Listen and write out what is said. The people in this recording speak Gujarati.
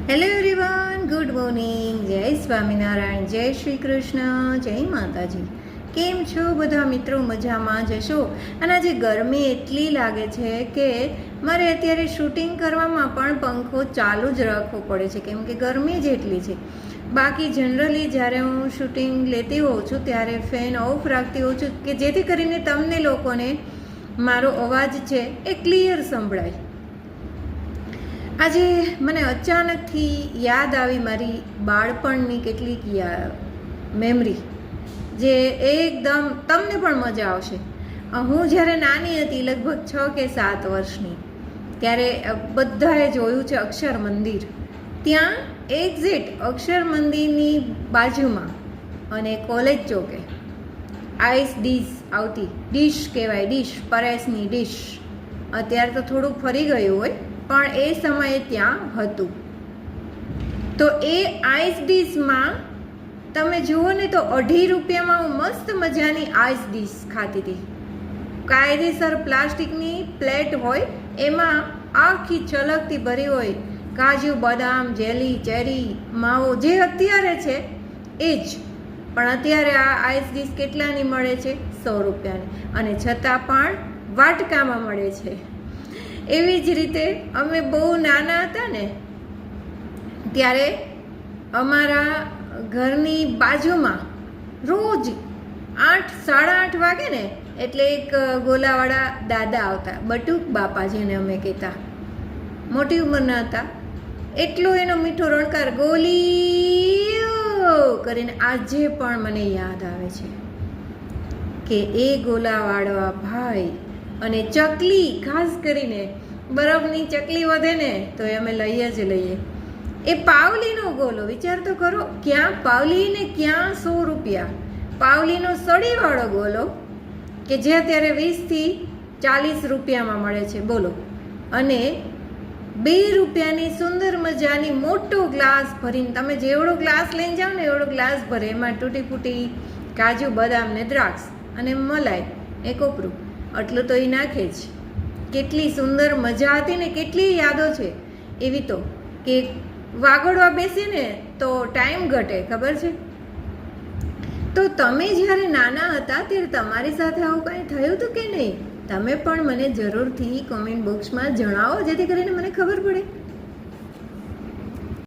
હેલો એવરીવન, ગુડ મોર્નિંગ, જય સ્વામિનારાયણ, જય શ્રી કૃષ્ણ, જય માતાજી. કેમ છો બધા મિત્રો? મજામાં જશો. અને આજે ગરમી એટલી લાગે છે કે મારે અત્યારે શૂટિંગ કરવામાં પણ પંખો ચાલુ જ રાખવો પડે છે, કેમ કે ગરમી જ એટલી છે. બાકી જનરલી જ્યારે હું શૂટિંગ લેતી હોઉં છું ત્યારે ફેન ઓફ રાખતી હોઉં છું કે જેથી કરીને તમને લોકોને મારો અવાજ છે એ ક્લિયર સંભળાય. આજે મને અચાનકથી યાદ આવી મારી બાળપણની કેટલીક મેમરી, જે એકદમ તમને પણ મજા આવશે. હું જ્યારે નાની હતી, લગભગ 6 કે 7 વર્ષની, ત્યારે બધાએ જોયું છે અક્ષર મંદિર. ત્યાં એક્ઝેક્ટ અક્ષર મંદિરની બાજુમાં અને કોલેજ ચોકે આઈસ ડીશ આવતી, ડીશ કહેવાય, ડીશ, પરેશની ડીશ. અત્યારે તો થોડુંક ફરી ગયું હોય, પણ એ સમયે ત્યાં હતું. તો એ આઈસ ડીશમાં તમે જુઓ ને તો 2.5 રૂપિયામાં હું મસ્ત મજાની આઈસ ડીશ ખાતી હતી. કાયદેસર પ્લાસ્ટિકની પ્લેટ હોય, એમાં આખી છલકથી ભરી હોય, કાજુ, બદામ, જેલી, ચેરી, માવો, જે અત્યારે છે એ જ. પણ અત્યારે આ આઈસ ડીશ કેટલાની મળે છે? 100 રૂપિયાની, અને છતાં પણ વાટકામાં મળે છે. એવી જ રીતે અમે બહુ નાના હતા ને ત્યારે અમારા ઘરની બાજુમાં રોજ 8, 8:30 વાગે ને એટલે એક ગોલાવાળા દાદા આવતા, બટુક બાપા જેને અમે કહેતા. મોટી ઉંમરના હતા, એટલો એનો મીઠો રણકાર ગોલીઓ કરીને આજે પણ મને યાદ આવે છે કે એ ગોલાવાળા ભાઈ. અને ચકલી, ખાસ કરીને બરફની ચકલી વધે ને તો એ અમે લઈએ જ લઈએ. એ પાવલીનો ગોલો વિચાર તો કરો, ક્યાં પાવલી ને ક્યાં 100 રૂપિયા. પાવલીનો સળીવાળો ગોલો કે જે અત્યારે 20 થી 40 રૂપિયામાં મળે છે, બોલો. અને 2 રૂપિયાની સુંદર મજાની મોટો ગ્લાસ ભરીને, તમે જેવડો ગ્લાસ લઈને જાઓ ને એવડો ગ્લાસ ભરે, એમાં તૂટી ફૂટી કાજુ, બદામ ને દ્રાક્ષ અને મલાઈ એ કોપરું, આટલું તો એ નાખે જ. કેટલી સુંદર મજા હતી ને, કેટલી યાદો છે એવી. તો કે વાગડવા બેસીએ ને તો ટાઈમ ઘટે, ખબર છે? તો તમે જ્યારે નાના હતા ત્યારે તમારી સાથે આવું કાંઈ થયું હતું કે નહીં? તમે પણ મને જરૂરથી કોમેન્ટ બોક્સમાં જણાવો, જેથી કરીને મને ખબર પડે.